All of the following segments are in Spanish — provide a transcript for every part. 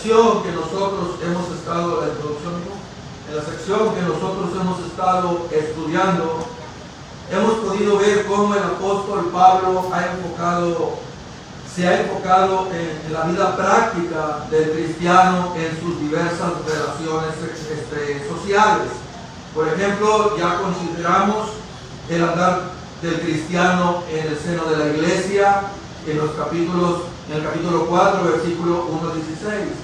sección que nosotros hemos estado, la introducción, en la sección que nosotros hemos estado estudiando, hemos podido ver cómo el apóstol Pablo se ha enfocado en la vida práctica del cristiano en sus diversas relaciones sociales. Por ejemplo, ya consideramos el andar del cristiano en el seno de la iglesia, en el capítulo 4, versículo 1-16.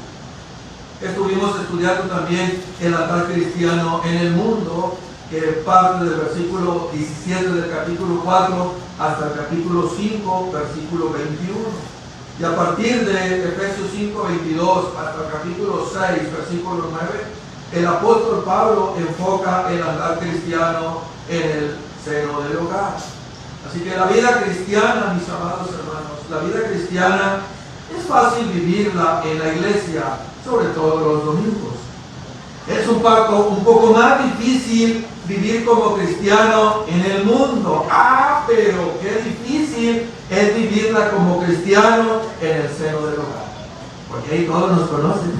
Estuvimos estudiando también el andar cristiano en el mundo, que parte del versículo 17 del capítulo 4 hasta el capítulo 5, versículo 21. Y a partir de Efesios 5, 22 hasta el capítulo 6, versículo 9, el apóstol Pablo enfoca el andar cristiano en el seno del hogar. Así que la vida cristiana, mis amados hermanos, la vida cristiana es fácil vivirla en la iglesia, sobre todo los domingos. Es un poco más difícil vivir como cristiano en el mundo. Pero qué difícil es vivirla como cristiano en el seno del hogar. Porque ahí todos nos conocen.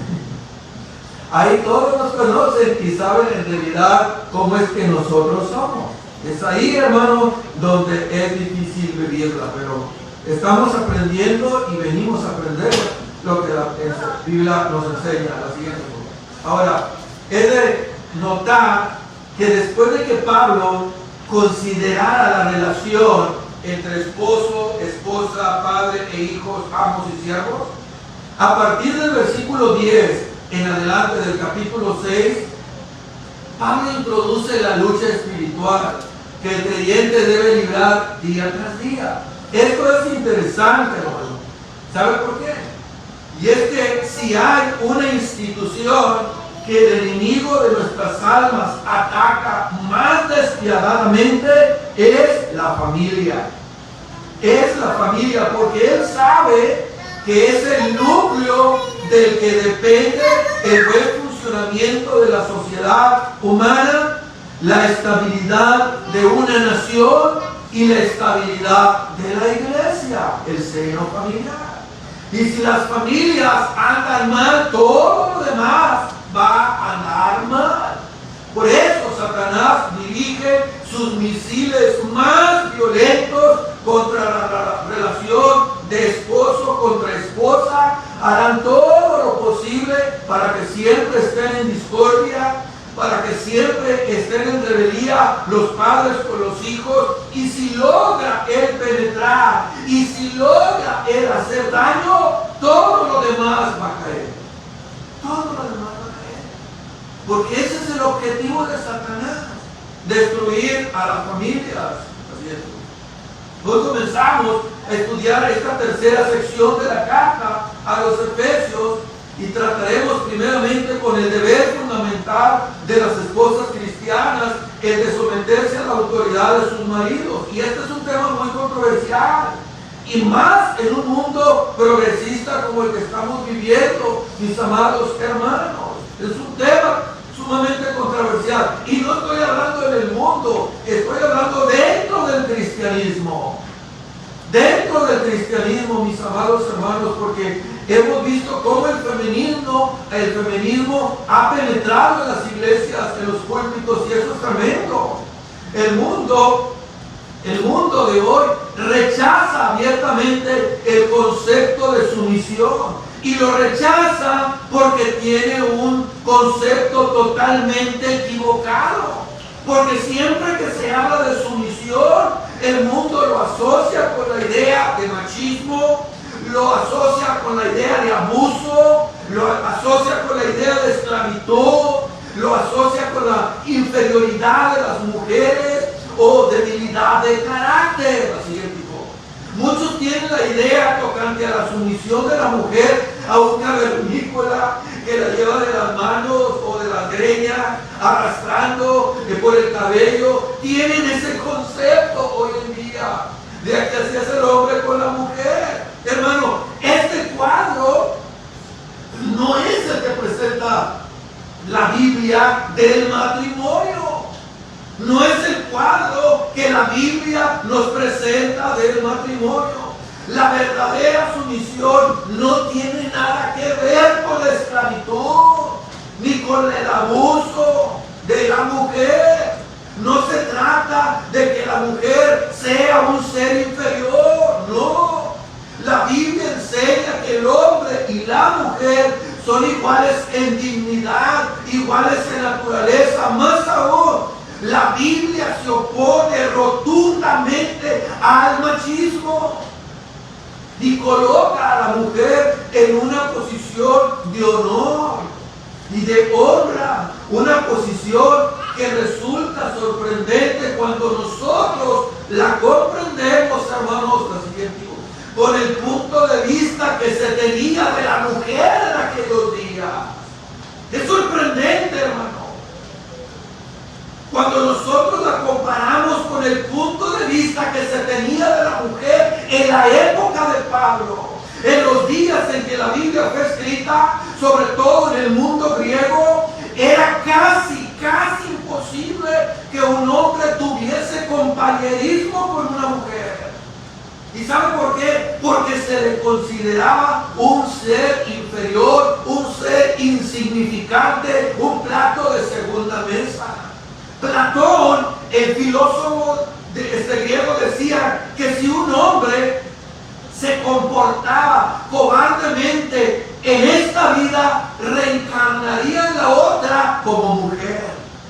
Ahí todos nos conocen y saben en realidad cómo es que nosotros somos. Es ahí, hermano, donde es difícil vivirla, pero estamos aprendiendo y venimos a aprender lo que la Biblia nos enseña. La siguiente cosa. Ahora, es de notar que después de que Pablo considerara la relación entre esposo, esposa, padre e hijos, amos y siervos, a partir del versículo 10 en adelante del capítulo 6, Pablo introduce la lucha espiritual que el creyente debe librar día tras día. Esto es interesante, hermano. ¿Sabe por qué? Y es que si hay una institución que el enemigo de nuestras almas ataca más despiadadamente, es la familia. Es la familia, porque él sabe que es el núcleo del que depende el buen funcionamiento de la sociedad humana, la estabilidad de una nación y la estabilidad de la iglesia, el seno familiar. Y si las familias andan mal, todo lo demás va a andar mal. Por eso Satanás dirige sus misiles más violentos contra la relación de esposo contra esposa. Harán todo lo posible para que siempre estén en discordia, para que siempre estén en rebeldía los padres con los hijos. Y si logra él penetrar, y si logra él hacer daño, todo lo demás va a caer. Todo lo demás va a caer. Porque ese es el objetivo de Satanás: destruir a las familias. Así es. Hoy comenzamos a estudiar esta tercera sección de la carta a los Efesios y trataremos primeramente con el deber fundamental de las esposas cristianas, el de someterse a la autoridad de sus maridos. Y este es un tema muy controversial, y más en un mundo progresista como el que estamos viviendo, mis amados hermanos. Es un tema sumamente controversial, y no estoy hablando en el mundo, estoy hablando dentro del cristianismo. Dentro del cristianismo, mis amados hermanos, porque hemos visto cómo el feminismo ha penetrado en las iglesias, en los púlpitos, y eso es tremendo. El mundo de hoy rechaza abiertamente el concepto de sumisión, y lo rechaza porque tiene un concepto totalmente equivocado. Porque siempre que se habla de sumisión, el mundo lo asocia con la idea de machismo, lo asocia con la idea de abuso, lo asocia con la idea de esclavitud, lo asocia con la inferioridad de las mujeres o debilidad de carácter. Así es, tipo. Muchos tienen la idea tocante a la sumisión de la mujer a una vernícola que la lleva de las manos o de las greñas, arrastrando por el cabello. Tienen ese concepto hoy en día de que así es el hombre con la mujer. Hermano, este cuadro no es el que presenta la Biblia del matrimonio. No es el cuadro que la Biblia nos presenta del matrimonio. La verdadera sumisión no tiene nada que ver con la esclavitud, ni con el abuso de la mujer. No se trata de que la mujer sea un ser inferior, no. La Biblia enseña que el hombre y la mujer son iguales en dignidad, iguales en naturaleza. Más aún, la Biblia se opone rotundamente al machismo y coloca a la mujer en una posición de honor y de honra, una posición que resulta sorprendente cuando nosotros la comprendemos, hermanos, con el punto de vista que se tenía de la mujer en aquellos días. Es sorprendente, hermano, cuando nosotros la comparamos con el punto de vista que se tenía de la mujer en la época de Pablo, en los días en que la Biblia fue escrita, sobre todo en el mundo griego, era casi imposible que un hombre tuviese compañerismo con una mujer. ¿Y sabe por qué? Porque se le consideraba un ser inferior, un ser insignificante, un plato de segunda mesa. Platón, el filósofo griego, decía que si un hombre se comportaba cobardemente en esta vida, reencarnaría en la otra como mujer.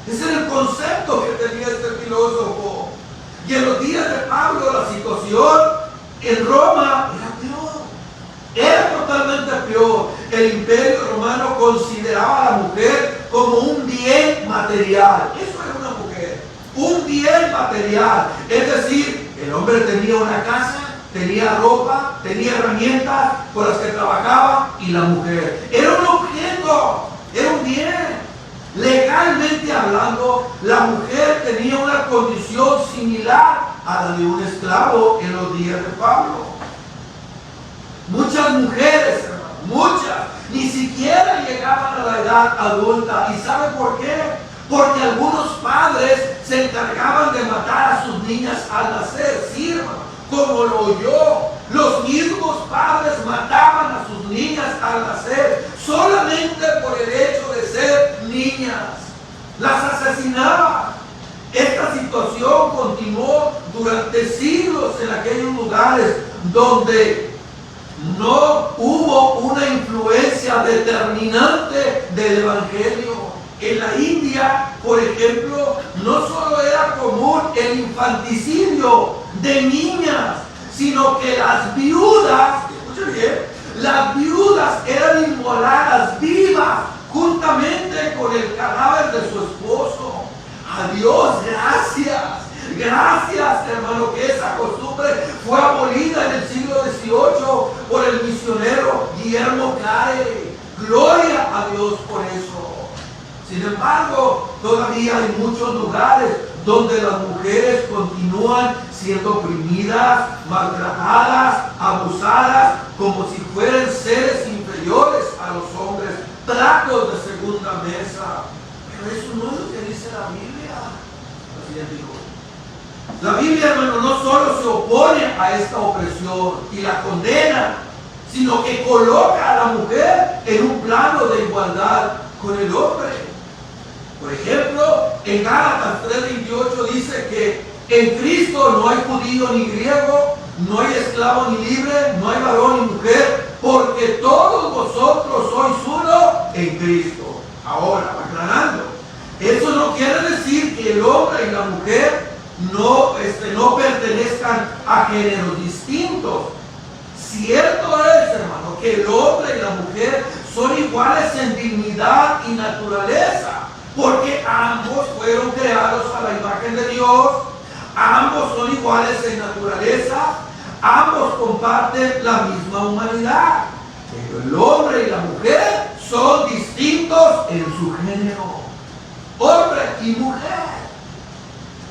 Ese era el concepto que tenía este filósofo. Y en los días de Pablo la situación en Roma era peor. Era totalmente peor. El imperio romano consideraba a la mujer como un bien material. Eso era una mujer, un bien material. Es decir, el hombre tenía una casa, tenía ropa, tenía herramientas con las que trabajaba, y la mujer era un objeto, era un bien. Legalmente hablando, la mujer tenía una condición similar a la de un esclavo en los días de Pablo. Muchas mujeres, hermano, muchas, ni siquiera llegaban a la edad adulta. ¿Y sabe por qué? Porque algunos padres se encargaban de matar a sus niñas al nacer. Sí, hermano, como lo oyó. Los mismos padres mataban a sus niñas al nacer solamente por el hecho de ser niñas. Las asesinaban. Esta situación continuó durante siglos en aquellos lugares donde no hubo una influencia determinante del Evangelio. En la India, por ejemplo, no solo era común el infanticidio de niñas, sino que las viudas, escuchen bien, las viudas eran inmoladas vivas juntamente con el cadáver de su esposo. A Dios, gracias. Gracias, hermano, que esa costumbre fue abolida en el siglo XVIII por el misionero Guillermo Clare. Gloria a Dios por eso. Sin embargo, todavía hay muchos lugares donde las mujeres continúan siendo oprimidas, maltratadas, abusadas, como si fueran seres inferiores a los hombres, platos de segunda mesa. Pero eso no es lo que dice la Biblia. Así ya dijo. La Biblia, hermano, no solo se opone a esta opresión y la condena, sino que coloca a la mujer en un plano de igualdad con el hombre. Por ejemplo, en Gálatas 3:28 dice que en Cristo no hay judío ni griego, no hay esclavo ni libre, no hay varón ni mujer, porque todos vosotros sois uno en Cristo. Ahora, aclarando, eso no quiere decir que el hombre y la mujer no pertenezcan a géneros distintos. Cierto es, hermano, que el hombre y la mujer son iguales en dignidad y naturaleza, porque ambos fueron creados a la imagen de Dios, ambos son iguales en naturaleza, ambos comparten la misma humanidad. Pero el hombre y la mujer son distintos en su género. Hombre y mujer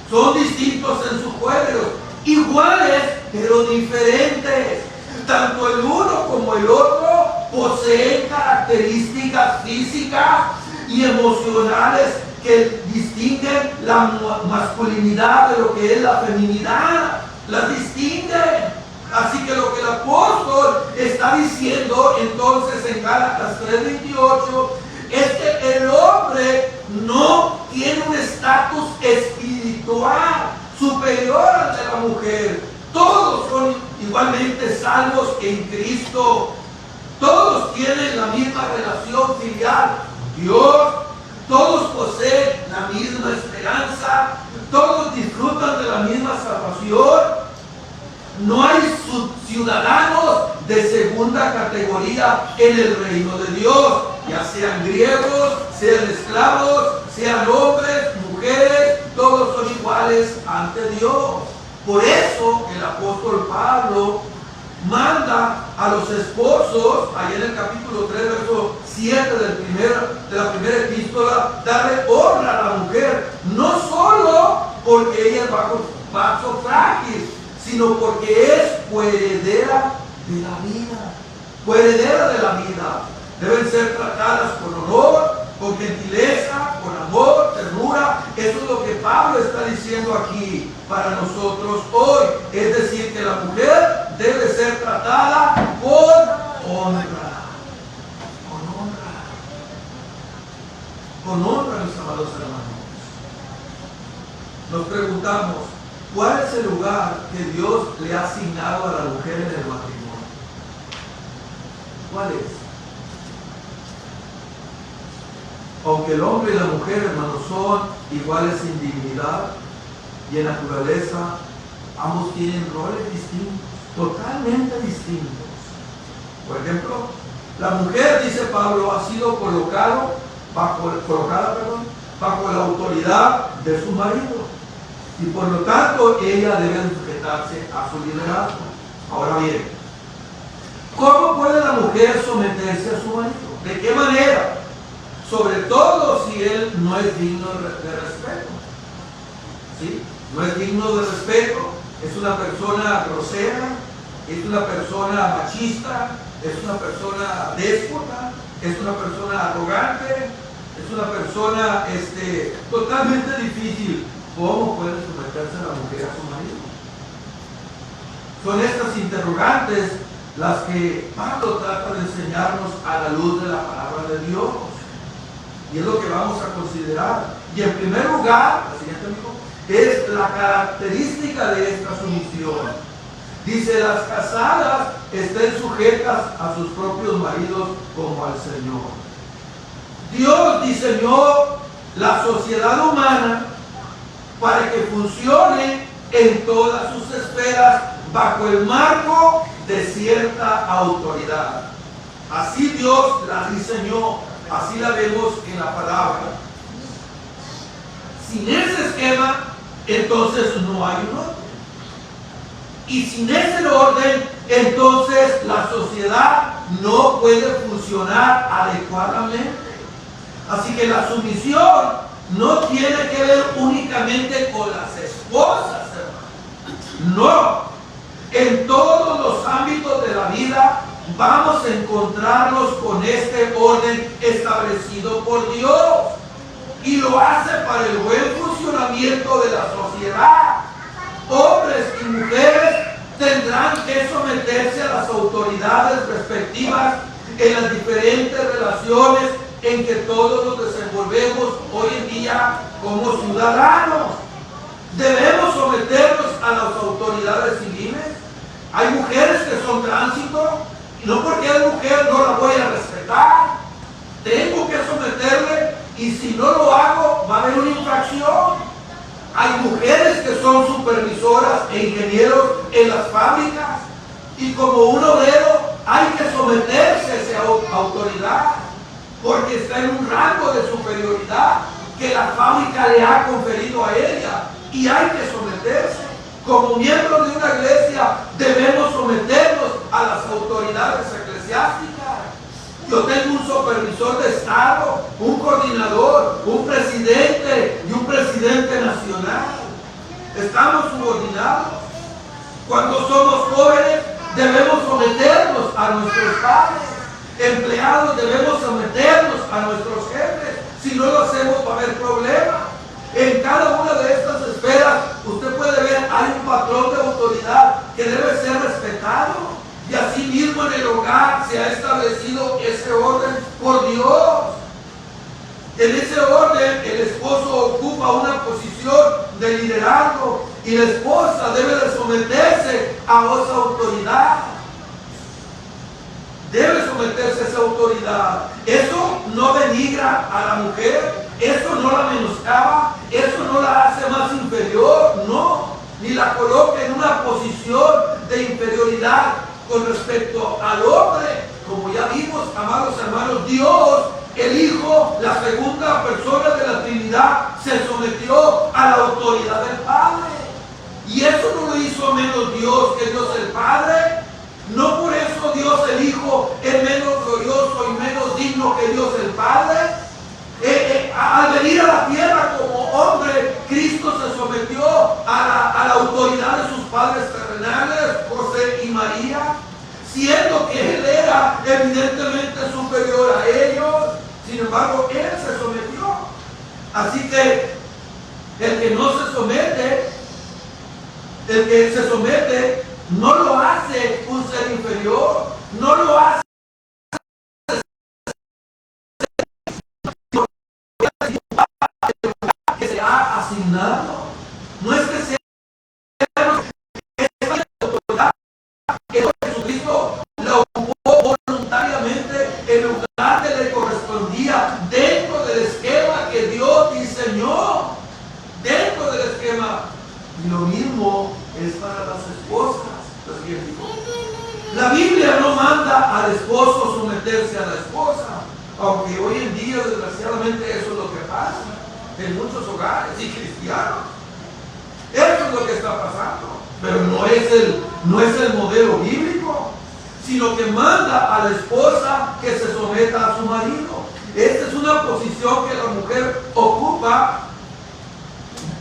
son distintos en sus géneros, iguales pero diferentes. Tanto el uno como el otro poseen características físicas y emocionales que distinguen la masculinidad de lo que es la feminidad. Las distinguen. Así que lo que la está diciendo entonces en Gálatas 3:28 es que el hombre no tiene un estatus espiritual superior al de la mujer. Todos son igualmente salvos en Cristo. Todos tienen la misma relación filial con Dios. Todos poseen la misma esperanza. Todos disfrutan de la misma salvación. No hay ciudadanos de segunda categoría en el reino de Dios, ya sean griegos, sean esclavos, sean hombres, mujeres, todos son iguales ante Dios. Por eso el apóstol Pablo manda a los esposos, allá en el capítulo 3, verso 7 de la primera epístola, darle honra a la mujer, no solo porque ella es vaso frágil, sino porque es coheredera de la vida. Coheredera de la vida. Deben ser tratadas con honor, con gentileza, con amor, ternura. Eso es lo que Pablo está diciendo aquí para nosotros hoy. Es decir, que la mujer debe ser tratada con honra. Con honra. Con honra, mis amados hermanos. Nos preguntamos, ¿cuál es el lugar que Dios le ha asignado a la mujer en el matrimonio? ¿Cuál es? Aunque el hombre y la mujer, hermanos, son iguales en dignidad y en naturaleza, ambos tienen roles distintos, totalmente distintos. Por ejemplo, la mujer, dice Pablo, ha sido colocada bajo la autoridad de su marido. Y por lo tanto, ella debe sujetarse a su liderazgo. Ahora bien, ¿cómo puede la mujer someterse a su marido? ¿De qué manera? Sobre todo si él no es digno de respeto. ¿Sí? No es digno de respeto, es una persona grosera, es una persona machista, es una persona déspota, es una persona arrogante, es una persona totalmente difícil. ¿Cómo puede someterse la mujer a su marido? Son estas interrogantes las que Pablo trata de enseñarnos a la luz de la palabra de Dios. Y es lo que vamos a considerar. Y en primer lugar, la siguiente amigo, es la característica de esta sumisión. Dice, las casadas estén sujetas a sus propios maridos como al Señor. Dios diseñó la sociedad humana para que funcione en todas sus esferas bajo el marco de cierta autoridad. Así Dios la diseñó, así la vemos en la palabra. Sin ese esquema, entonces no hay un orden. Y sin ese orden, entonces la sociedad no puede funcionar adecuadamente. Así que la sumisión no tiene que ver únicamente con las esposas, hermano. No. En todos los ámbitos de la vida vamos a encontrarnos con este orden establecido por Dios. Y lo hace para el buen funcionamiento de la sociedad. Hombres y mujeres tendrán que someterse a las autoridades respectivas en las diferentes relaciones en que todos nos desenvolvemos hoy en día como ciudadanos. Debemos someternos a las autoridades civiles. Hay mujeres que son tránsito, y no porque es mujer no la voy a respetar. Tengo que someterle, y si no lo hago va a haber una infracción. Hay mujeres que son supervisoras e ingenieros en las fábricas, y como un obrero hay que someterse a esa autoridad, porque está en un rango de superioridad que la fábrica le ha conferido a ella, y hay que someterse. Como miembros de una iglesia debemos someternos a las autoridades eclesiásticas. Yo tengo un supervisor de Estado, un coordinador, un presidente y un presidente nacional. Estamos subordinados. Cuando somos jóvenes debemos someternos a nuestros padres. Empleados debemos someternos a nuestros jefes. Si no lo hacemos va a haber problemas. En cada una de estas esferas usted puede ver, hay un patrón de autoridad que debe ser respetado. Y así mismo en el hogar se ha establecido ese orden por Dios. En ese orden, el esposo ocupa una posición de liderazgo y la esposa debe de someterse a esa autoridad. Debe someterse a esa autoridad. Eso no denigra a la mujer, eso no la menoscaba, eso no la hace más inferior, no, ni la coloca en una posición de inferioridad con respecto al hombre. Como ya vimos, amados hermanos, Dios, el Hijo, la segunda persona de la Trinidad, se sometió a la autoridad del Padre. Y eso no lo hizo menos Dios que Dios el Padre. No por eso Dios el Hijo es menos glorioso y menos digno que Dios el Padre. Al venir a la tierra como hombre, Cristo se sometió a la autoridad de sus padres terrenales, José y María, siendo que Él era evidentemente superior a ellos. Sin embargo, Él se sometió. Así que el que no se somete, el que se somete, no lo hace un ser inferior, no lo hace que se ha asignado. No es que sea esa autoridad que Jesucristo la ocupó voluntariamente en lugar que le correspondía dentro del esquema que Dios diseñó, dentro del esquema. Y lo mismo es para las esposas. La Biblia no manda al esposo someterse a la esposa, aunque hoy en día desgraciadamente eso es lo que pasa en muchos hogares y cristianos. Eso es lo que está pasando, pero no es el modelo bíblico, sino que manda a la esposa que se someta a su marido. Esta es una posición que la mujer ocupa,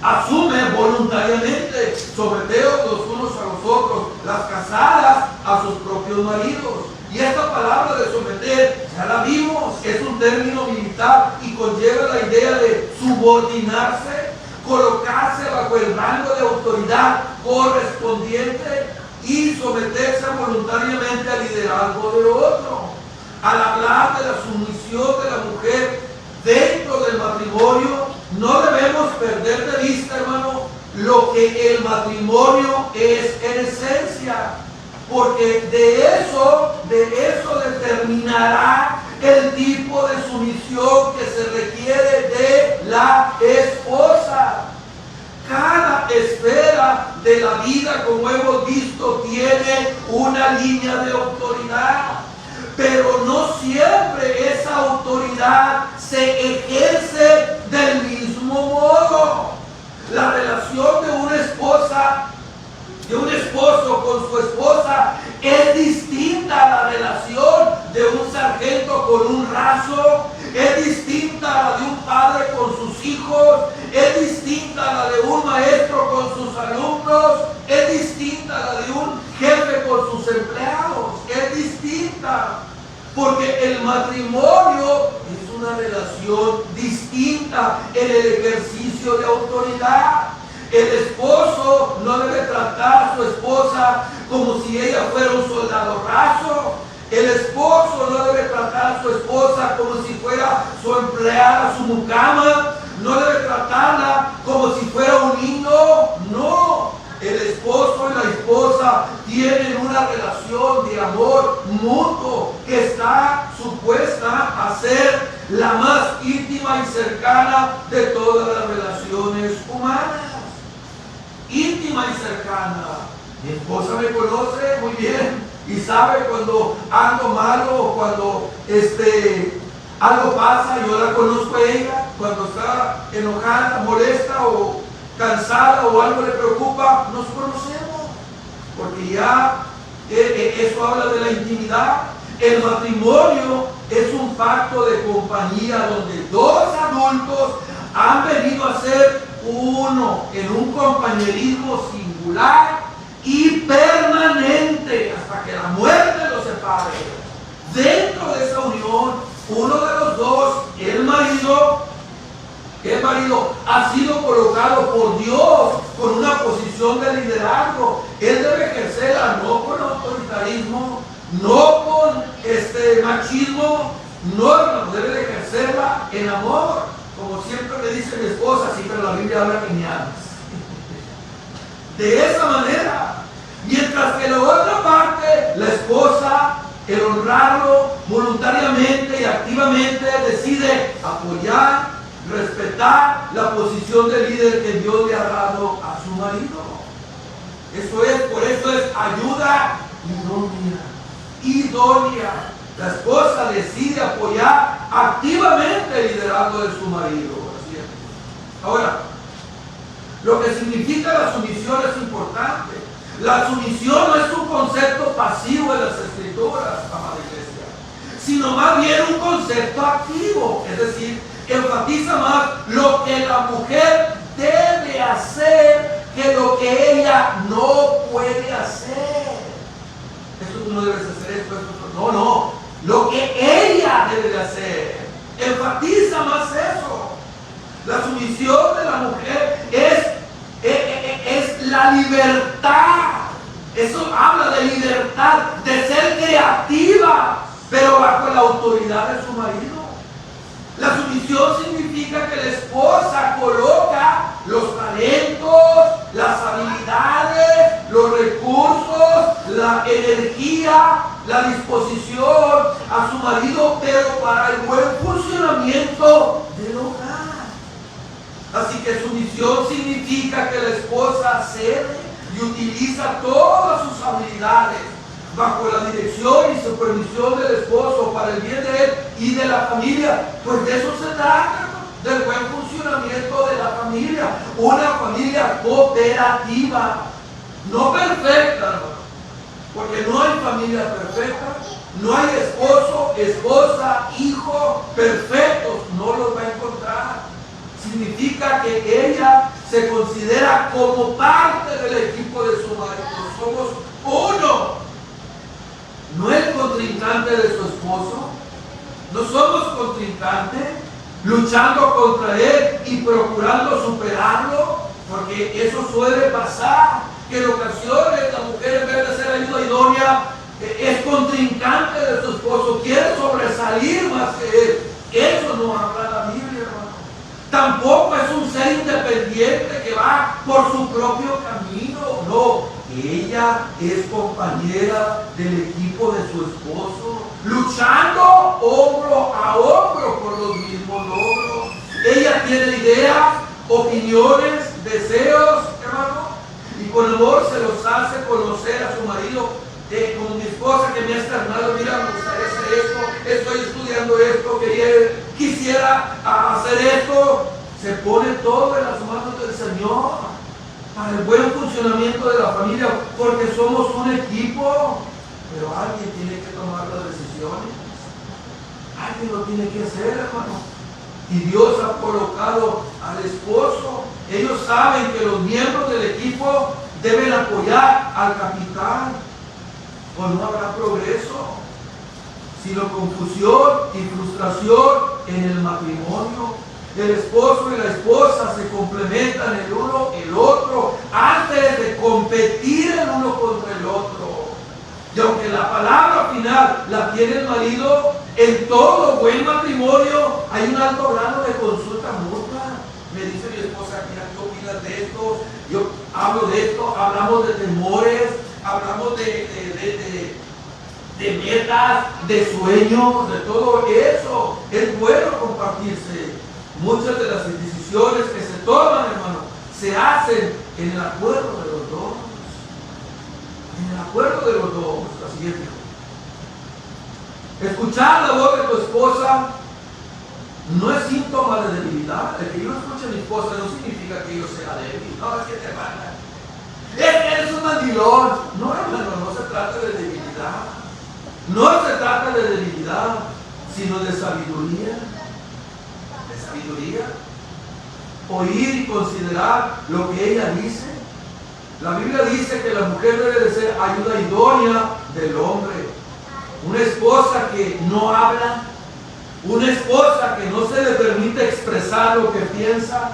asume voluntariamente. Someteos los unos a los otros, las casadas a sus propios maridos. Y esta palabra de someter, ya la vimos, es un término militar y conlleva la idea de subordinarse, colocarse bajo el rango de autoridad correspondiente y someterse voluntariamente al liderazgo de otro. Al hablar de la sumisión de la mujer dentro del matrimonio, no debemos perder de vista, hermano, lo que el matrimonio es en esencia, porque de eso determinará el tipo de sumisión que se requiere de la esposa. Cada esfera de la vida, como hemos visto, tiene una línea de autoridad, pero no siempre esa autoridad se ejerce del mismo modo. La relación de una esposa, de un esposo con su esposa, es distinta a la relación de un sargento con un raso, es distinta a la de un padre con sus hijos, es distinta a la de un maestro con sus alumnos, es distinta a la de un jefe con sus empleados, es distinta, porque el matrimonio es una relación distinta en el ejercicio de autoridad. El esposo no debe tratar a su esposa como si ella fuera un soldado raso. El esposo no debe tratar a su esposa como si fuera su empleada, su mucama. No debe tratarla como si fuera un niño. No. El esposo y la esposa tienen una relación de amor mutuo que está supuesta a ser la más íntima y cercana de todas las relaciones humanas. Íntima y cercana. Mi esposa me conoce muy bien y sabe cuando ando malo o cuando algo pasa. Yo la conozco a ella cuando está enojada, molesta o cansada o algo le preocupa. Nos conocemos porque ya eso habla de la intimidad. El matrimonio es un pacto de compañía donde dos adultos han venido a ser uno en un compañerismo singular y permanente hasta que la muerte los separe. Dentro de esa unión, uno de los dos, el marido ha sido colocado por Dios con una posición de liderazgo. Él debe ejercerla no con autoritarismo, no con el machismo no, hermano, debe de ejercerla en amor. Como siempre me dice mi esposa, siempre la Biblia habla que me amas. De esa manera. Mientras que la otra parte, la esposa, el honrarlo voluntariamente y activamente, decide apoyar, respetar la posición de líder que Dios le ha dado a su marido. Eso es, por eso es ayuda idónea. La esposa decide apoyar activamente el liderazgo de su marido. Así es. Ahora, lo que significa la sumisión es importante. La sumisión no es un concepto pasivo en las Escrituras, amada iglesia, sino más bien un concepto activo. Es decir, enfatiza más lo que la mujer debe hacer que lo que ella no puede hacer. Esto tú no debes hacer esto, no. Lo que ella debe de hacer. Enfatiza más eso. La sumisión de la mujer es la libertad. Eso habla de libertad, de ser creativa, pero bajo la autoridad de su marido. La sumisión significa que la esposa coloca los talentos, las habilidades, los recursos, la energía, la disposición a su marido, pero para el buen funcionamiento del hogar. Así que sumisión significa que la esposa cede y utiliza todas sus habilidades bajo la dirección y supervisión del esposo para el bien de él y de la familia. Pues de eso se trata, del buen funcionamiento de la familia. Una familia cooperativa, no perfecta, hermano, porque no hay familia perfecta, no hay esposo, esposa, hijo perfectos, no los va a encontrar. Significa que ella se considera como parte del equipo de su marido. Somos uno. No el contrincante de su esposo. No somos contrincantes luchando contra él y procurando superarlo, porque eso suele pasar, que en ocasiones la mujer, en vez de ser ayuda idónea, es contrincante de su esposo, quiere sobresalir más que él. Eso no habla la Biblia, hermano. Tampoco es un ser independiente que va por su propio camino. No, ella es compañera del equipo de su esposo, luchando hombro a hombro por los mismos logros. Ella tiene ideas, opiniones, deseos, hermano, y con amor se los hace conocer a su marido. Como mi esposa que me ha externado, mira, me gustaría hacer esto, estoy estudiando esto, quisiera hacer esto. Se pone todo en las manos del Señor para el buen funcionamiento de la familia, porque somos un equipo, pero alguien tiene que tomar las decisiones, alguien lo tiene que hacer, hermano. Y Dios ha colocado al esposo. Ellos saben que los miembros del equipo deben apoyar al capitán, o no habrá progreso, sino confusión y frustración en el matrimonio. El esposo y la esposa se complementan el uno el otro antes de competir el uno contra el otro. Y aunque la palabra final la tiene el marido, en todo buen matrimonio hay un alto grado de consulta mutua. Me dice mi esposa, mira, ¿qué opinas de esto? Yo hablo de esto, hablamos de temores, hablamos de metas, de sueños, de todo eso. Es bueno compartirse. Muchas de las decisiones que se toman, hermano, se hacen en el acuerdo de los dos. En el acuerdo de los dos. Así es, hijo. Escuchar la voz de tu esposa no es síntoma de debilidad. El que yo escuche a mi esposa no significa que yo sea débil. No, es que te manda. Eres un mandilón. No, hermano, no se trata de debilidad. No se trata de debilidad, sino de sabiduría. De sabiduría. Oír y considerar lo que ella dice. La Biblia dice que la mujer debe de ser ayuda idónea del hombre. Una esposa que no habla, una esposa que no se le permite expresar lo que piensa,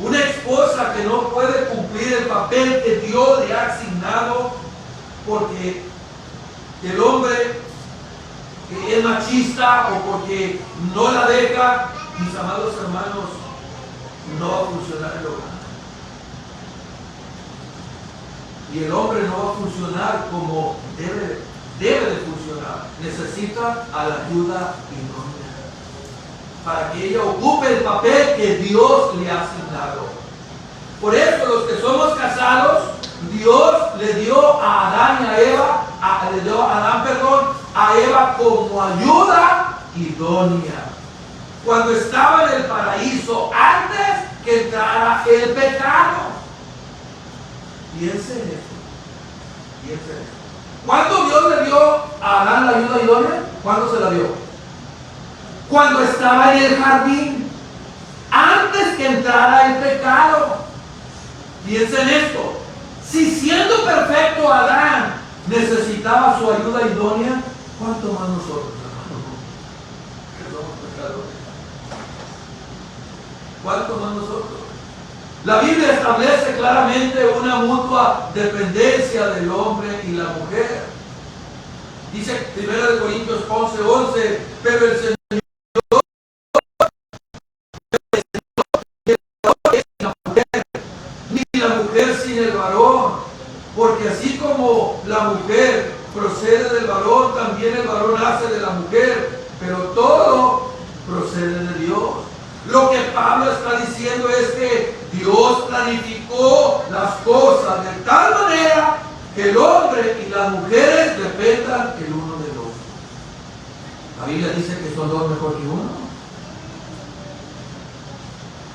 una esposa que no puede cumplir el papel que Dios le ha asignado, porque el hombre es machista o porque no la deja, mis amados hermanos, no va a funcionar el hogar. Y el hombre no va a funcionar como debe de funcionar. Necesita a la ayuda idónea para que ella ocupe el papel que Dios le ha asignado. Por eso los que somos casados, Dios le dio a Adán y a Eva, a Eva como ayuda idónea. Cuando estaba en el paraíso, antes que entrara el pecado. Piensen en esto. Piensen en esto. ¿Cuándo Dios le dio a Adán la ayuda idónea? ¿Cuándo se la dio? Cuando estaba en el jardín, antes que entrara el pecado. Piensen en esto. Si siendo perfecto Adán necesitaba su ayuda idónea, ¿cuánto más nosotros, hermanos? Que somos pecadores. ¿Cuánto más nosotros? La Biblia establece claramente una mutua dependencia del hombre y la mujer. Dice 1 Corintios 11:11, pero el Señor ni la mujer sin el varón, porque así como la mujer procede del varón, también el varón nace de la mujer, pero todo procede de Dios. Lo que Pablo está diciendo es que Dios planificó las cosas de tal manera que el hombre y las mujeres dependan el uno del otro. La Biblia dice que son dos mejor que uno.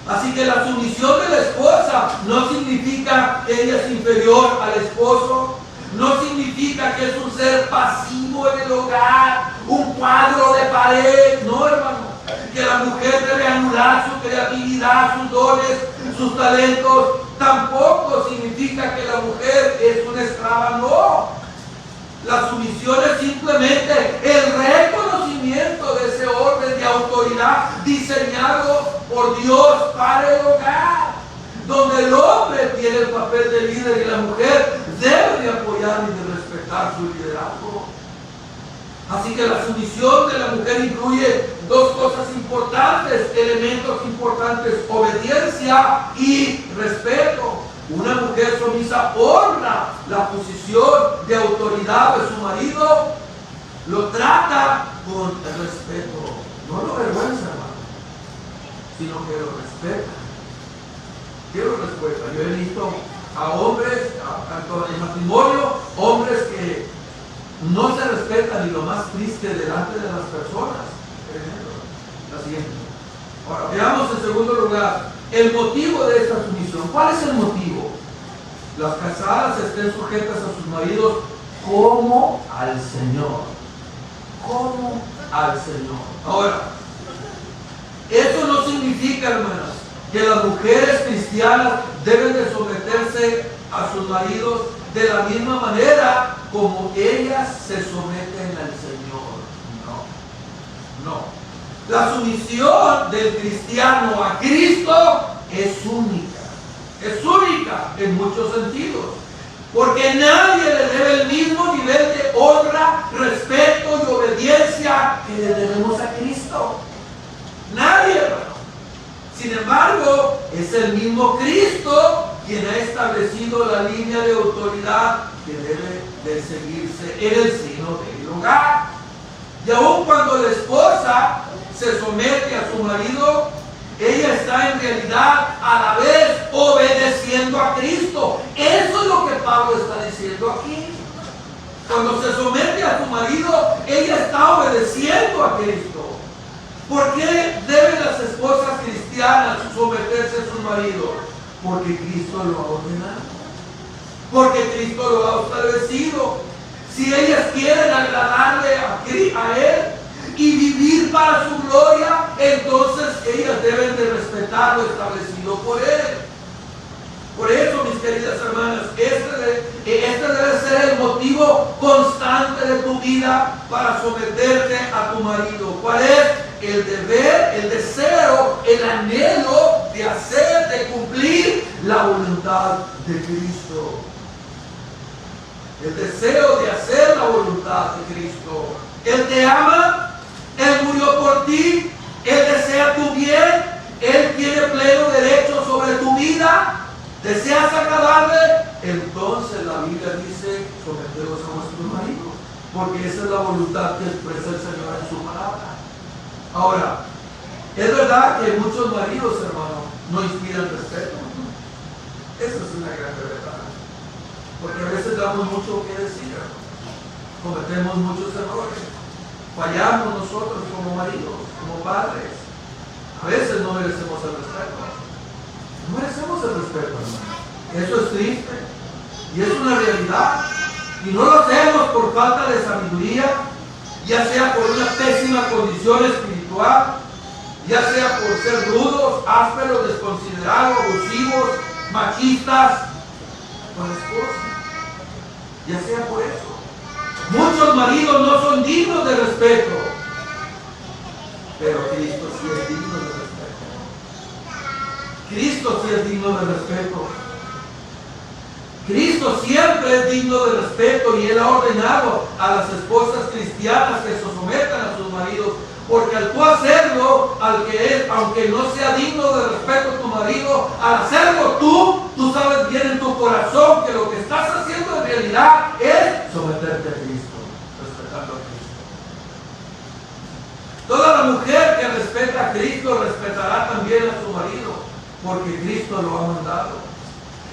Así que la sumisión de la esposa no significa que ella es inferior al esposo, no significa que es un ser pasivo en el hogar, un cuadro de pared, no, hermano. Que la mujer debe anular su creatividad, sus dones, sus talentos. Tampoco significa que la mujer es una esclava, no. La sumisión es simplemente el reconocimiento de ese orden de autoridad diseñado por Dios para el hogar, donde el hombre tiene el papel de líder y la mujer debe de apoyar y de respetar su liderazgo. Así que la sumisión de la mujer incluye dos cosas importantes, elementos importantes: obediencia y respeto. Una mujer sumisa honra la posición de autoridad de su marido, lo trata con respeto, no lo avergüenza, hermano, sino que lo respeta. ¿Qué lo respeta? Yo he visto a hombres, tanto en matrimonio, hombres que no se respetan ni lo más triste delante de las personas. La siguiente. Ahora, veamos en segundo lugar el motivo de esta sumisión. ¿Cuál es el motivo? Las casadas estén sujetas a sus maridos como al Señor. Como al Señor. Ahora, eso no significa, hermanas, que las mujeres cristianas deben de someterse a sus maridos de la misma manera como ellas se someten al Señor. No. La sumisión del cristiano a Cristo es única. Es única en muchos sentidos. Porque nadie le debe el mismo nivel de honra, respeto y obediencia que le debemos a Cristo. Nadie, hermano. Sin embargo, es el mismo Cristo quien ha establecido la línea de autoridad que debe de seguirse en el seno del hogar. Y aun cuando la esposa se somete a su marido, ella está en realidad a la vez obedeciendo a Cristo. Eso es lo que Pablo está diciendo aquí. Cuando se somete a su marido, ella está obedeciendo a Cristo. ¿Por qué deben las esposas cristianas someterse a sus maridos? Porque Cristo lo ha ordenado. Porque Cristo lo ha establecido. Si ellas quieren agradarle a Él y vivir para su gloria, entonces ellas deben de respetar lo establecido por Él. Por eso, mis queridas hermanas, este debe ser el motivo constante de tu vida para someterte a tu marido. ¿Cuál es? El deber, el deseo, el anhelo de hacer, de cumplir la voluntad de Cristo. El deseo de hacer la voluntad de Cristo. Él te ama por ti, Él desea tu bien, Él tiene pleno derecho sobre tu vida, deseas agradarle, entonces la Biblia dice, someteos a vuestros maridos, porque esa es la voluntad que expresa el Señor en su palabra. Ahora, es verdad que muchos maridos, hermano, no inspiran respeto. Esa es una gran verdad. Porque a veces damos mucho que decir, cometemos muchos errores, fallamos nosotros como maridos, como padres. A veces no merecemos el respeto. No merecemos el respeto, hermano. Eso es triste y es una realidad. Y no lo hacemos por falta de sabiduría, ya sea por una pésima condición espiritual, ya sea por ser rudos, ásperos, desconsiderados, abusivos, machistas con la esposa, ya sea por eso. Muchos maridos no son dignos de respeto, pero Cristo sí es digno de respeto. Cristo sí es digno de respeto. Cristo siempre es digno de respeto y Él ha ordenado a las esposas cristianas que se sometan a sus maridos, porque al tú hacerlo, aunque no sea digno de respeto tu marido, al hacerlo tú sabes bien en tu corazón que lo que estás haciendo en realidad es someterte a Cristo, respetando a Cristo. Toda la mujer que respeta a Cristo respetará también a su marido, porque Cristo lo ha mandado.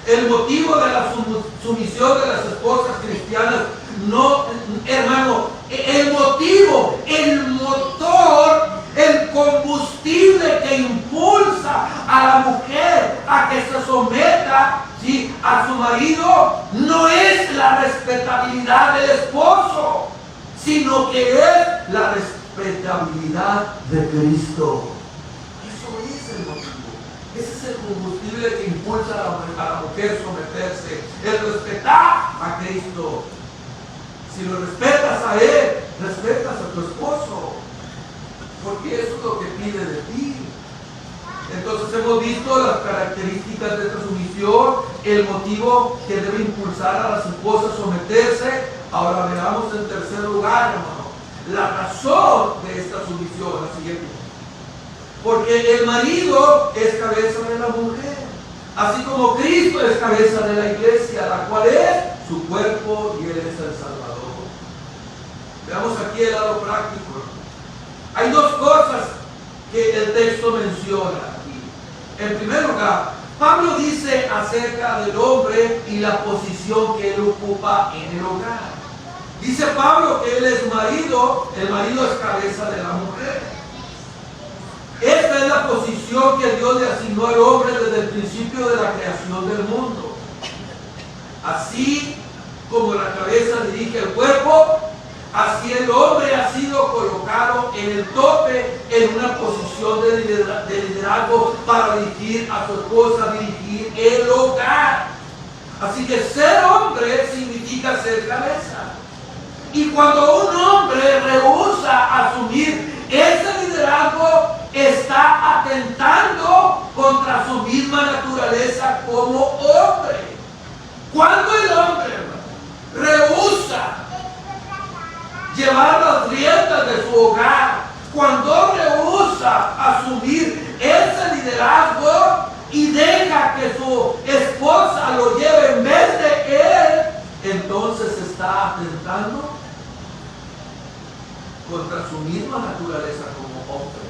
El motivo de la sumisión de las esposas cristianas, no, hermano, el motivo, el motor, el combustible que impulsa a la mujer a que se someta, ¿sí?, a su marido, no es la respetabilidad del esposo, sino que es la respetabilidad de Cristo. Eso es el motivo. Ese es el combustible que impulsa a la mujer a someterse, el respetar a Cristo. Si lo respetas a Él, respetas a tu esposo, porque eso es lo que pide de ti. Entonces hemos visto las características de esta sumisión, el motivo que debe impulsar a las esposas a someterse. Ahora veamos en tercer lugar, hermano, la razón de esta sumisión, la siguiente. Porque el marido es cabeza de la mujer, así como Cristo es cabeza de la iglesia, la cual es su cuerpo y Él es el Salvador. Veamos aquí el lado práctico. Hay dos cosas que el texto menciona aquí. En primer lugar, Pablo dice acerca del hombre y la posición que él ocupa en el hogar. Dice Pablo que él es marido, el marido es cabeza de la mujer. Esta es la posición que Dios le asignó al hombre desde el principio de la creación del mundo. Así como la cabeza dirige el cuerpo, así el hombre ha sido colocado en el tope, en una posición de liderazgo para dirigir a su esposa, dirigir el hogar. Así que ser hombre significa ser cabeza. Y cuando un hombre rehúsa asumir ese liderazgo, está atentando contra su misma naturaleza como hombre. Cuando el hombre rehúsa llevar las riendas de su hogar, cuando rehúsa asumir ese liderazgo y deja que su esposa lo lleve en vez de él, entonces está atentando contra su misma naturaleza como hombre.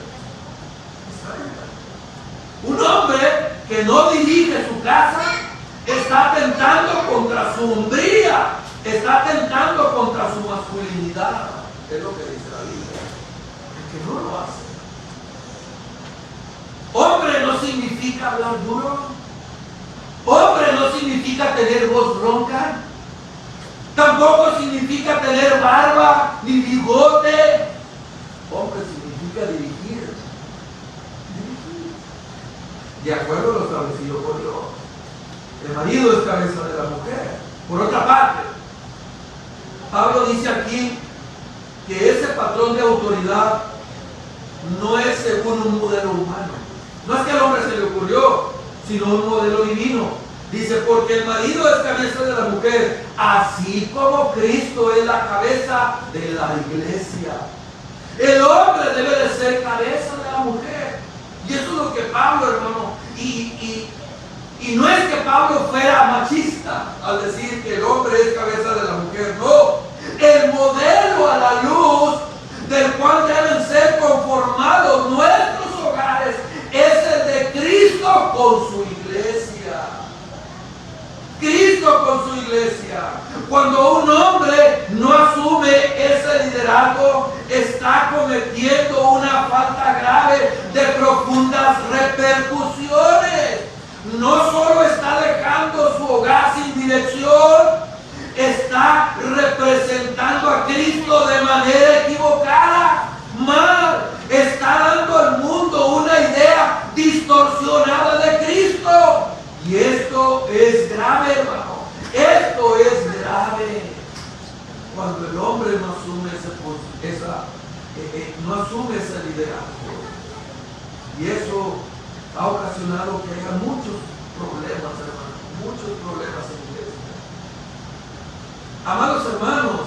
Un hombre que no dirige su casa está atentando contra su hombría, está atentando contra su masculinidad. Es lo que dice la Biblia. El que no lo hace. Hombre no significa hablar duro. Hombre no significa tener voz ronca. Tampoco significa tener barba ni bigote. Hombre significa dirigir. De acuerdo a lo establecido por Dios. El marido es cabeza de la mujer. Por otra parte, Pablo dice aquí que ese patrón de autoridad no es según un modelo humano. No es que al hombre se le ocurrió, sino un modelo divino. Dice, porque el marido es cabeza de la mujer, así como Cristo es la cabeza de la iglesia. El hombre debe de ser cabeza de la mujer. Y eso es lo que Pablo, hermano, y no es que Pablo fuera machista al decir que el hombre es cabeza de la mujer, no. El modelo a la luz del cual deben ser conformados nuestros hogares es el de Cristo con su iglesia. Cristo con su iglesia. Cuando un hombre no asume ese liderazgo, está cometiendo una falta grave de profundas repercusiones. No solo está dejando su hogar sin dirección, está representando a Cristo de manera equivocada, mal. Está dando al mundo una idea distorsionada de Cristo. Y esto es grave, hermano. Esto es grave. Cuando el hombre no asume no asume ese liderazgo. Y eso ha ocasionado que haya muchos problemas, hermano. Muchos problemas en la iglesia. Amados hermanos,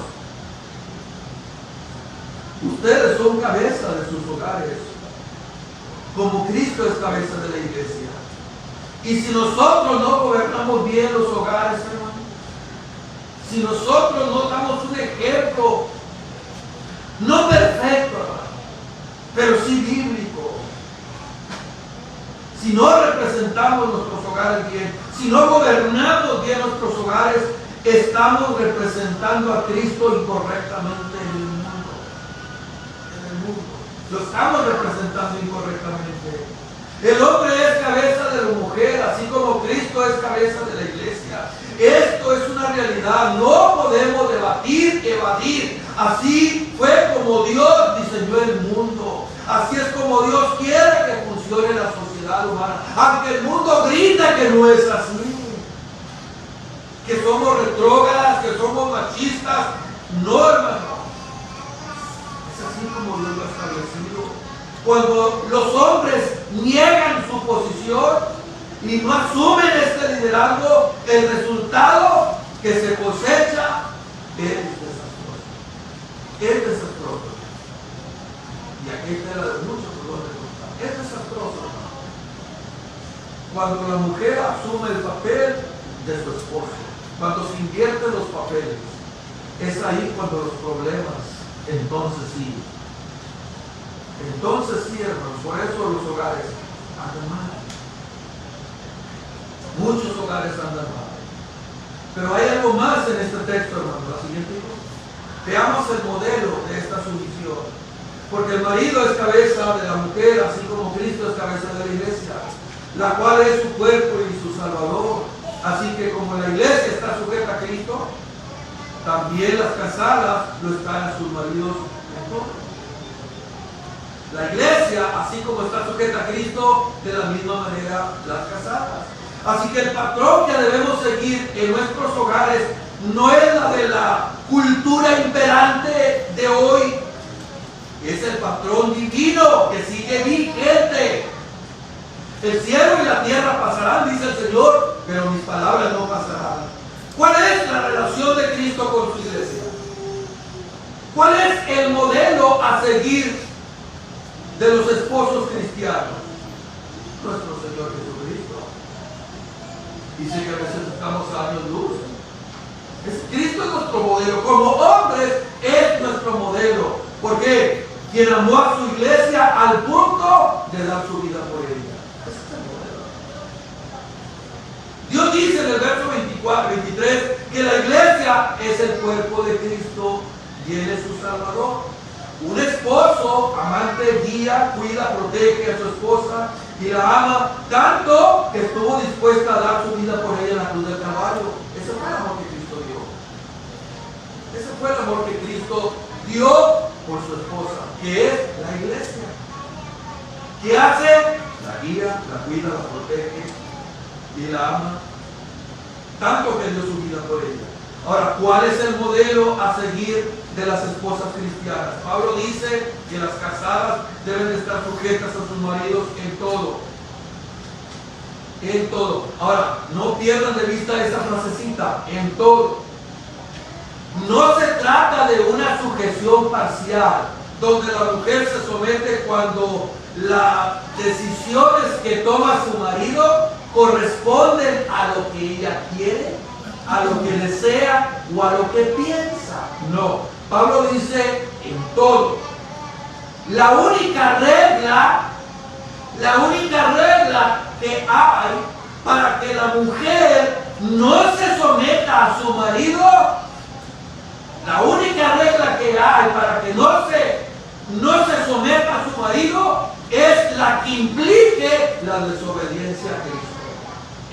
ustedes son cabeza de sus hogares, como Cristo es cabeza de la iglesia. Y si nosotros no gobernamos bien los hogares, hermano, si nosotros no damos un ejemplo, no perfecto, hermano, pero sí bíblico, si no representamos nuestros hogares bien, si no gobernamos bien nuestros hogares, estamos representando a Cristo incorrectamente en el mundo. En el mundo. Lo estamos representando incorrectamente. El hombre es cabeza de la mujer, así como Cristo es cabeza de la iglesia. Esto es una realidad, no podemos debatir, evadir. Así fue como Dios diseñó el mundo. Así es como Dios quiere que funcione la sociedad humana. Aunque el mundo grita que no es así, que somos retrógradas, que somos machistas. No, hermano. Es así como Dios lo ha establecido. Cuando los hombres niegan su posición y no asumen este liderazgo, el resultado que se cosecha es desastroso. Es desastroso. Y aquí está la de muchos colores. Es desastroso, hermano. Cuando la mujer asume el papel de su esposo, cuando se invierten los papeles, es ahí cuando los problemas, entonces sí, hermanos, por eso los hogares andan mal. Muchos hogares andan mal. Pero hay algo más en este texto, hermano. La siguiente cosa. Veamos el modelo de esta sumisión. Porque el marido es cabeza de la mujer, así como Cristo es cabeza de la iglesia, la cual es su cuerpo y su salvador. Así que como la iglesia está sujeta a Cristo, también las casadas lo están a sus maridos en todo. La iglesia, así como está sujeta a Cristo, de la misma manera las casadas. Así que el patrón que debemos seguir en nuestros hogares no es la de la cultura imperante de hoy, es el patrón divino que sigue vigente. El cielo y la tierra pasarán, dice el Señor, pero mis palabras no pasarán. ¿Cuál es la relación de Cristo con su iglesia? ¿Cuál es el modelo a seguir de los esposos cristianos? Nuestro Señor Jesucristo. Dice que a veces estamos a años luz. Cristo es nuestro modelo. Como hombres es nuestro modelo. ¿Por qué? Quien amó a su iglesia al punto de dar su vida por ella. Ese es el modelo. Dios dice en el verso 23 que la iglesia es el cuerpo de Cristo y Él es su Salvador. Un esposo amante guía, cuida, protege a su esposa y la ama tanto que estuvo dispuesta a dar su vida por ella en la cruz del Calvario. Ese fue el amor que Cristo dio. Ese fue el amor que Cristo dio por su esposa, que es la iglesia. ¿Qué hace? La guía, la cuida, la protege y la ama tanto que dio su vida por ella. Ahora, ¿cuál es el modelo a seguir de las esposas cristianas? Pablo dice que las casadas deben estar sujetas a sus maridos en todo. En todo. Ahora, no pierdan de vista esa frasecita, en todo. No se trata de una sujeción parcial, donde la mujer se somete cuando las decisiones que toma su marido corresponden a lo que ella quiere, a lo que desea o a lo que piensa. No, Pablo dice en todo. La única regla que hay para que la mujer no se someta a su marido, la única regla que hay para que no se someta a su marido es la que implique la desobediencia a Cristo.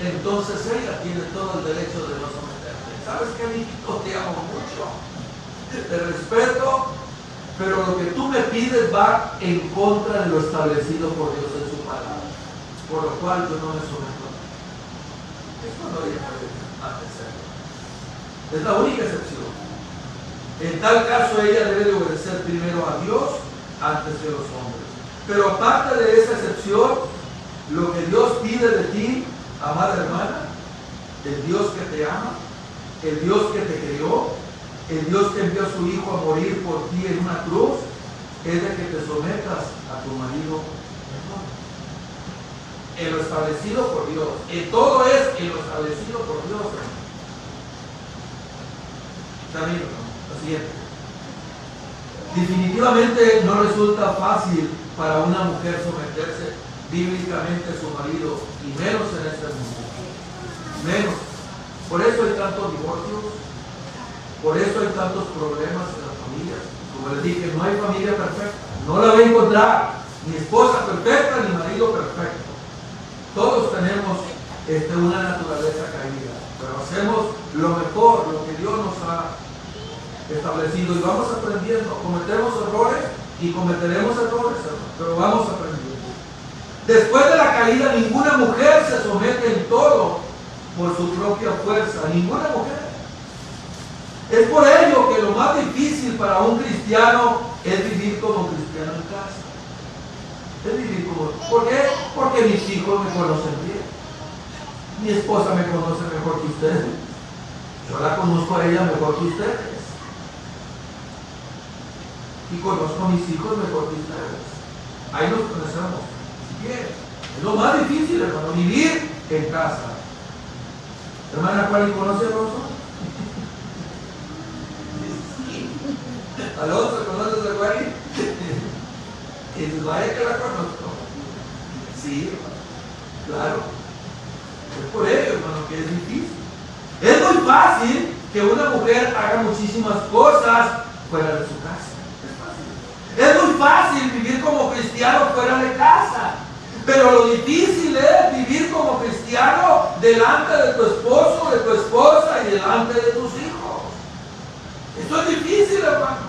Entonces ella tiene todo el derecho de no someterse. ¿Sabes qué, mijito? Te amo mucho, te respeto, pero lo que tú me pides va en contra de lo establecido por Dios en su palabra, por lo cual yo no me someto a ti. Eso no ella puede hacerlo. Es la única excepción. En tal caso ella debe de obedecer primero a Dios antes que a los hombres. Pero aparte de esa excepción, lo que Dios pide de ti, amada hermana, el Dios que te ama, el Dios que te creó, el Dios que envió a su Hijo a morir por ti en una cruz, es de que te sometas a tu marido en lo establecido por Dios. En todo es en lo establecido por Dios. También, lo siguiente. Definitivamente no resulta fácil para una mujer someterse bíblicamente a su marido, y menos en este mundo. Menos. Por eso hay tantos divorcios, por eso hay tantos problemas en las familias. Como les dije, no hay familia perfecta, no la voy a encontrar, ni esposa perfecta, ni marido perfecto. Todos tenemos una naturaleza caída, pero hacemos lo mejor, lo que Dios nos ha establecido, y vamos aprendiendo. Cometemos errores y cometeremos errores, pero vamos aprendiendo. Después de la caída, ninguna mujer se somete en todo por su propia fuerza, ninguna mujer. Es por ello que lo más difícil para un cristiano es vivir como cristiano en casa. Es vivir como... ¿Por qué? Porque mis hijos me conocen bien. Mi esposa me conoce mejor que ustedes. Yo la conozco a ella mejor que ustedes. Y conozco a mis hijos mejor que ustedes. Ahí nos conocemos. Bien. Es lo más difícil, hermano, vivir en casa. Hermana, ¿cuál conoce a Rosa? Alonso, ¿conoces a Juan? Y dices, vaya que la conozco. Sí, claro. Es por ello, hermano, que es difícil. Es muy fácil que una mujer haga muchísimas cosas fuera de su casa. Es muy fácil vivir como cristiano fuera de casa. Pero lo difícil es vivir como cristiano delante de tu esposo, de tu esposa y delante de tus hijos. Esto es difícil, hermano.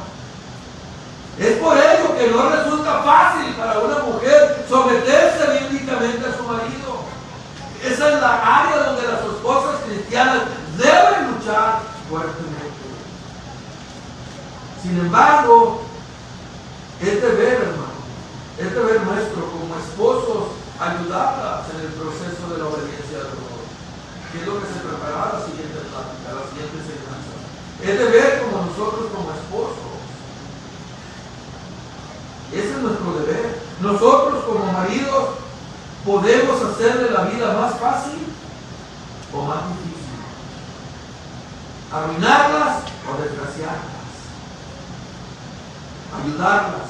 Es por ello que no resulta fácil para una mujer someterse bíblicamente a su marido. Esa es la área donde las esposas cristianas deben luchar fuertemente. Sin embargo, es deber, hermano, es deber nuestro como esposos ayudarlas en el proceso de la obediencia de Dios. Que es lo que se preparará a la siguiente plática, a la siguiente enseñanza. Es deber como nosotros como esposos. Ese es nuestro deber. Nosotros como maridos podemos hacerle la vida más fácil o más difícil. Arruinarlas o desgraciarlas. Ayudarlas.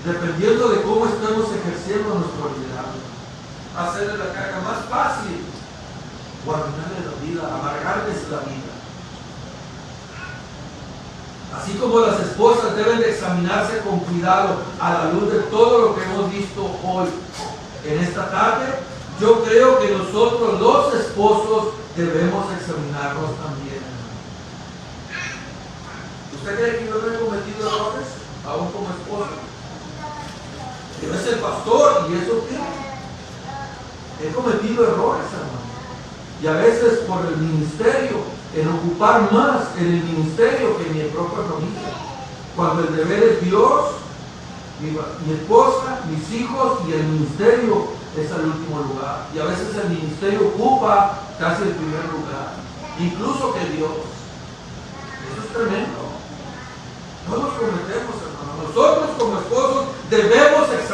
Dependiendo de cómo estemos ejerciendo nuestro liderazgo. Hacerle la carga más fácil o arruinarle la vida, amargarles la vida. Así como las esposas deben de examinarse con cuidado a la luz de todo lo que hemos visto hoy en esta tarde, yo creo que nosotros los esposos debemos examinarnos también. ¿Usted cree que yo no he cometido errores aún como esposo? Yo es el pastor, ¿y eso qué? He cometido errores, hermano. Y a veces por el ministerio, en ocupar más en el ministerio que en mi propia familia. Cuando el deber es Dios, mi esposa, mis hijos, y el ministerio es el último lugar. Y a veces el ministerio ocupa casi el primer lugar, incluso que Dios. Eso es tremendo. No nos cometemos, hermano.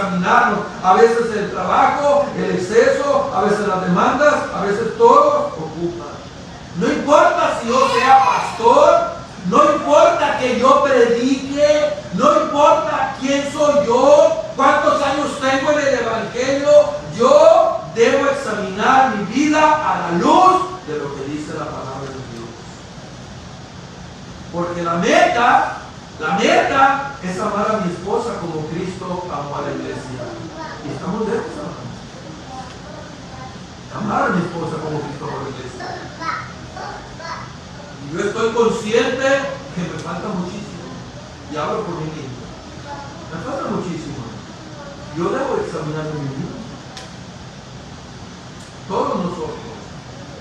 examinarnos. A veces el trabajo, el exceso, a veces las demandas, a veces todo ocupa. No importa si yo sea pastor, no importa que yo predique, no importa quién soy yo, cuántos años tengo en el Evangelio, yo debo examinar mi vida a la luz de lo que dice la palabra de Dios. Porque la meta es amar a mi esposa como Cristo amó a la iglesia. Y estamos lejos, hermanos. Amar a mi esposa como Cristo amó a la iglesia. Y yo estoy consciente que me falta muchísimo. Y hablo por mí mismo. Me falta muchísimo. Yo debo examinar mi vida. Todos nosotros.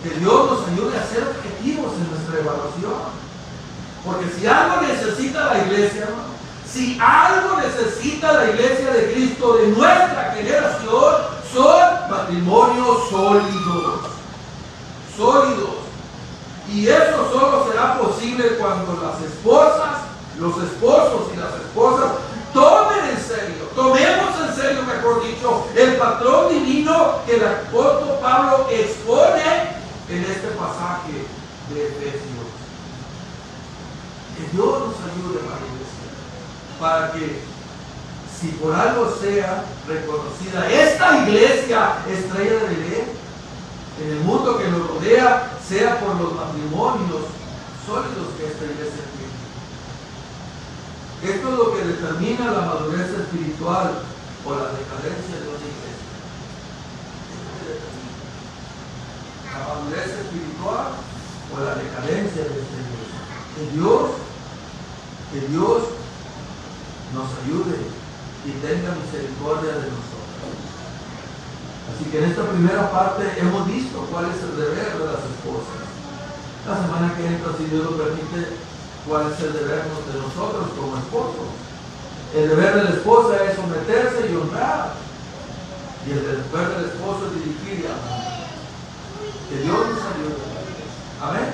Que Dios nos ayude a ser objetivos en nuestra evaluación. Porque si algo necesita la iglesia, hermano, si algo necesita la iglesia de Cristo de nuestra generación, son matrimonios sólidos. Sólidos. Y eso solo será posible cuando las esposas, los esposos y las esposas tomemos en serio, mejor dicho, el patrón divino que el apóstol Pablo expone en este pasaje de Efesios. Que Dios nos ayude, hermana iglesia, para que, si por algo sea reconocida esta iglesia estrella de Belén, en el mundo que nos rodea, sea por los matrimonios sólidos que esta iglesia tiene. Esto es lo que determina la madurez espiritual o la decadencia de una iglesia. La madurez espiritual o la decadencia de esta iglesia. Que Dios nos ayude y tenga misericordia de nosotros. Así que en esta primera parte hemos visto cuál es el deber de las esposas. La semana que entra, si Dios lo permite, cuál es el deber de nosotros como esposos. El deber de la esposa es someterse y honrar. Y el deber del esposo es dirigir y amar. Que Dios nos ayude. Amén.